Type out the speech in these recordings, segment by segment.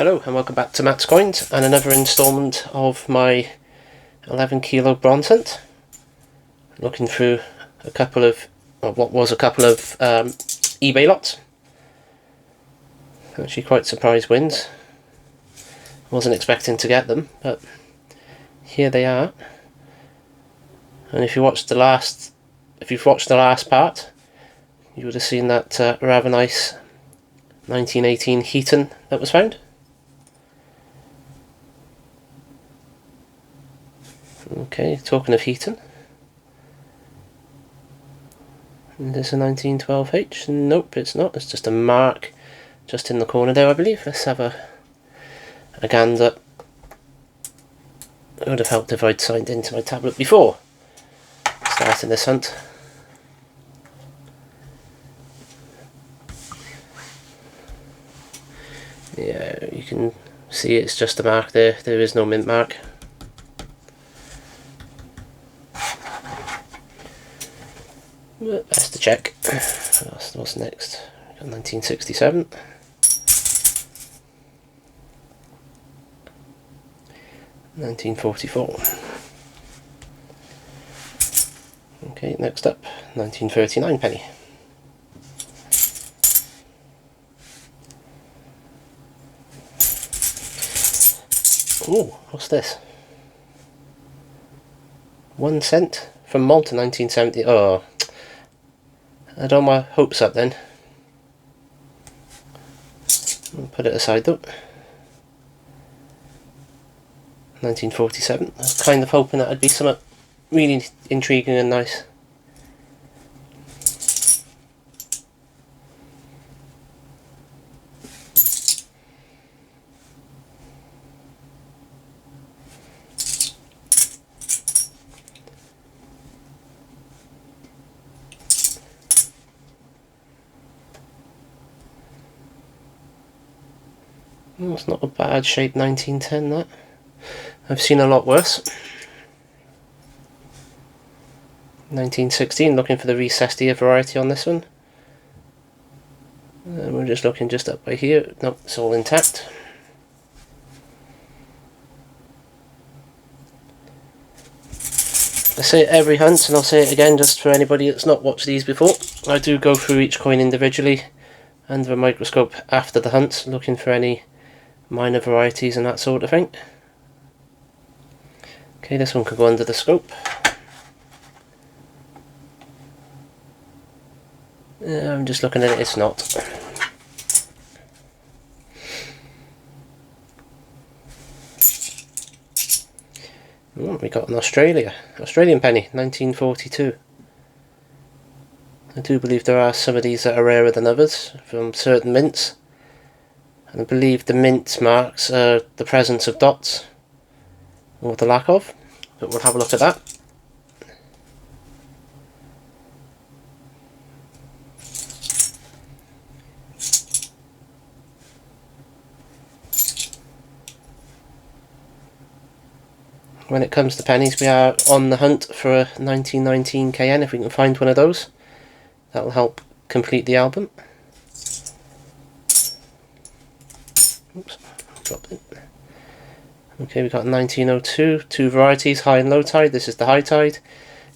Hello and welcome back to Matt's Coins and another instalment of my 11 kilo bronze hunt. Looking through a couple of, or what was a couple of eBay lots. Actually quite surprised wins. Wasn't expecting to get them, but here they are. And if you've watched the last part, you would have seen that rather nice 1918 Heaton that was found. Okay, talking of Heaton, is this a 1912H? Nope, it's not. It's just a mark just in the corner there, I believe. Let's have a gander. It would have helped if I'd signed into my tablet before starting this hunt. Yeah, you can see it's just a mark there. There is no mint mark. But best to check. What's next? Got 1967. 1944. Okay, next up, 1939 penny. Ooh, what's this? 1 cent from Malta 1970. Oh, I had all my hopes up then. I'll put it aside though. 1947. I was kind of hoping that it'd be something really intriguing and nice. Oh, it's not a bad shape 1910 that. I've seen a lot worse. 1916, looking for the recessed ear variety on this one. And we're just looking just up by here. Nope, it's all intact. I say it every hunt, and I'll say it again just for anybody that's not watched these before. I do go through each coin individually under a microscope after the hunt, looking for any minor varieties and that sort of thing. Okay, this one could go under the scope. I'm just looking at it, it's not. Oh, we got an Australian penny, 1942. I do believe there are some of these that are rarer than others from certain mints. And I believe the mint marks are the presence of dots, or the lack of, but we'll have a look at that. When it comes to pennies, we are on the hunt for a 1919 KN if we can find one of those. That will help complete the album. Oops, dropped it. Okay, we've got 1902, two varieties, high and low tide. This is the high tide.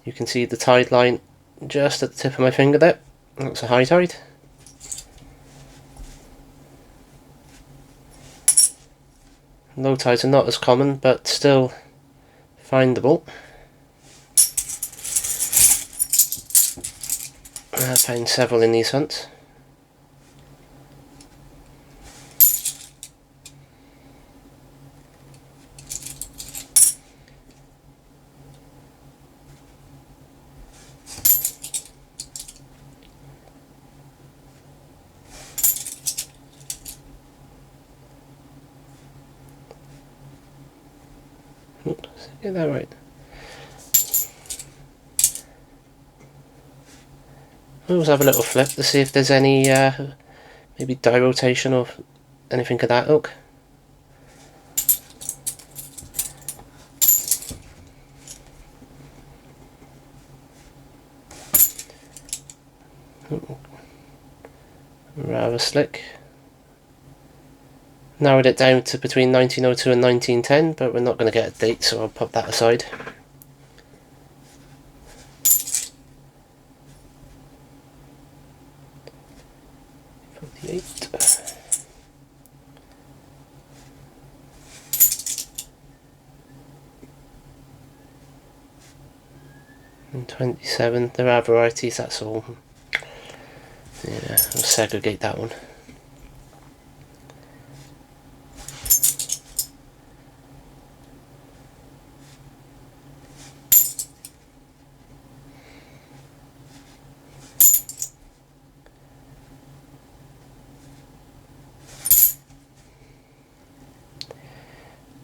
You can see the tide line just at the tip of my finger there. That's a high tide. Low tides are not as common, but still findable. I've found several in these hunts. Oops, get that right. We'll have a little flip to see if there's any maybe die rotation or anything of that ilk. Rather slick. Narrowed it down to between 1902 and 1910, but we're not going to get a date, so I'll pop that aside. And 27, there are varieties, that's all. Yeah, I'll segregate that one.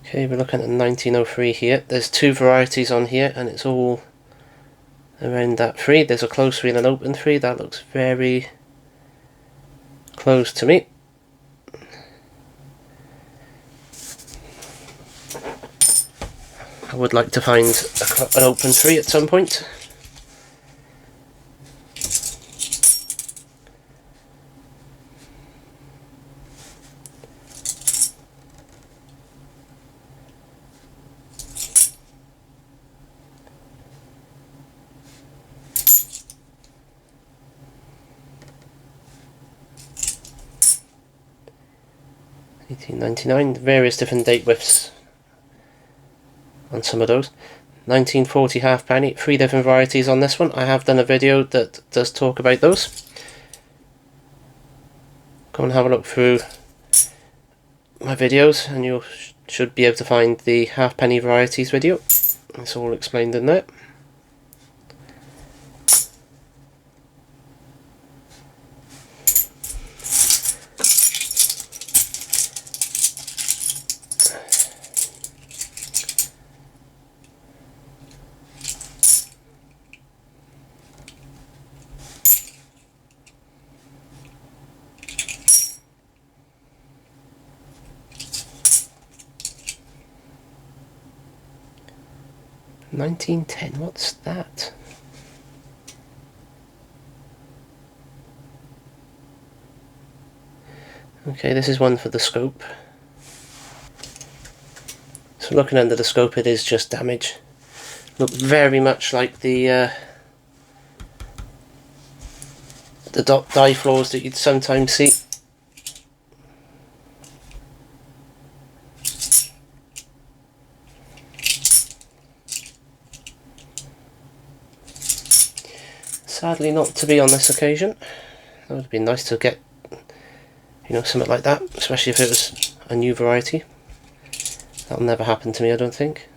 Okay, we're looking at 1903 here. There's two varieties on here, and it's all around that 3. There's a close 3 and an open 3. That looks very close to me. I would like to find an open 3 at some point. $18.99, various different date widths on some of those. 1940 halfpenny, 3 different varieties on this one. I have done a video that does talk about those. Go and have a look through my videos and you should be able to find the halfpenny varieties video. It's all explained in there. $19.10, what's that? Okay, this is one for the scope. So looking under the scope, it is just damage. Look very much like the die flaws that you'd sometimes see. Sadly not to be on this occasion. That would have been nice to get, you know, something like that, especially if it was a new variety. That'll never happen to me, I don't think.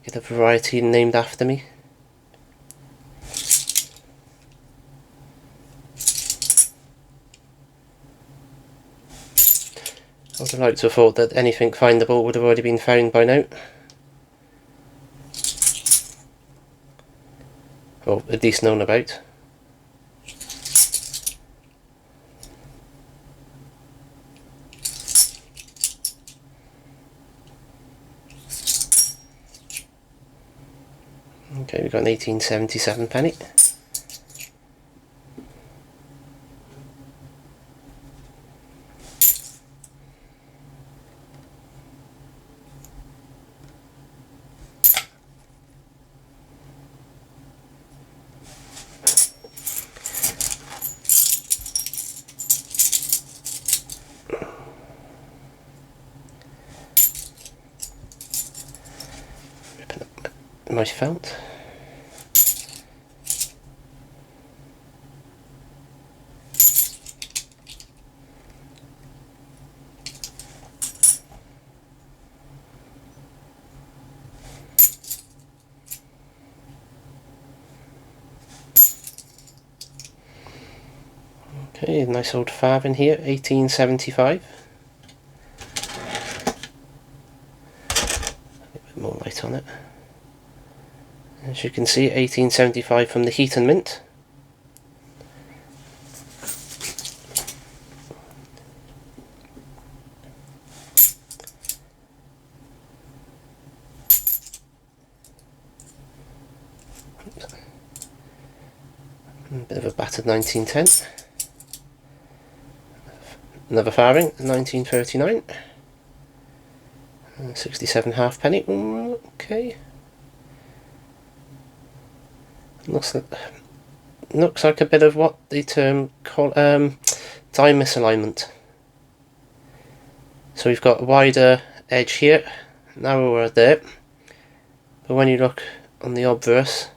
Get a variety named after me. I would have liked to have thought that anything findable would have already been found by now. Or at least known about. Okay, we've got an 1877 penny. My felt. Okay, nice old fab in here, 1875. A bit more light on it. As you can see, 1875 from the Heat and Mint. A bit of a battered 1910. Another Farthing, 1939. 67 halfpenny. Okay. Looks like a bit of what the term call die misalignment. So we've got a wider edge here, narrower there, but when you look on the obverse,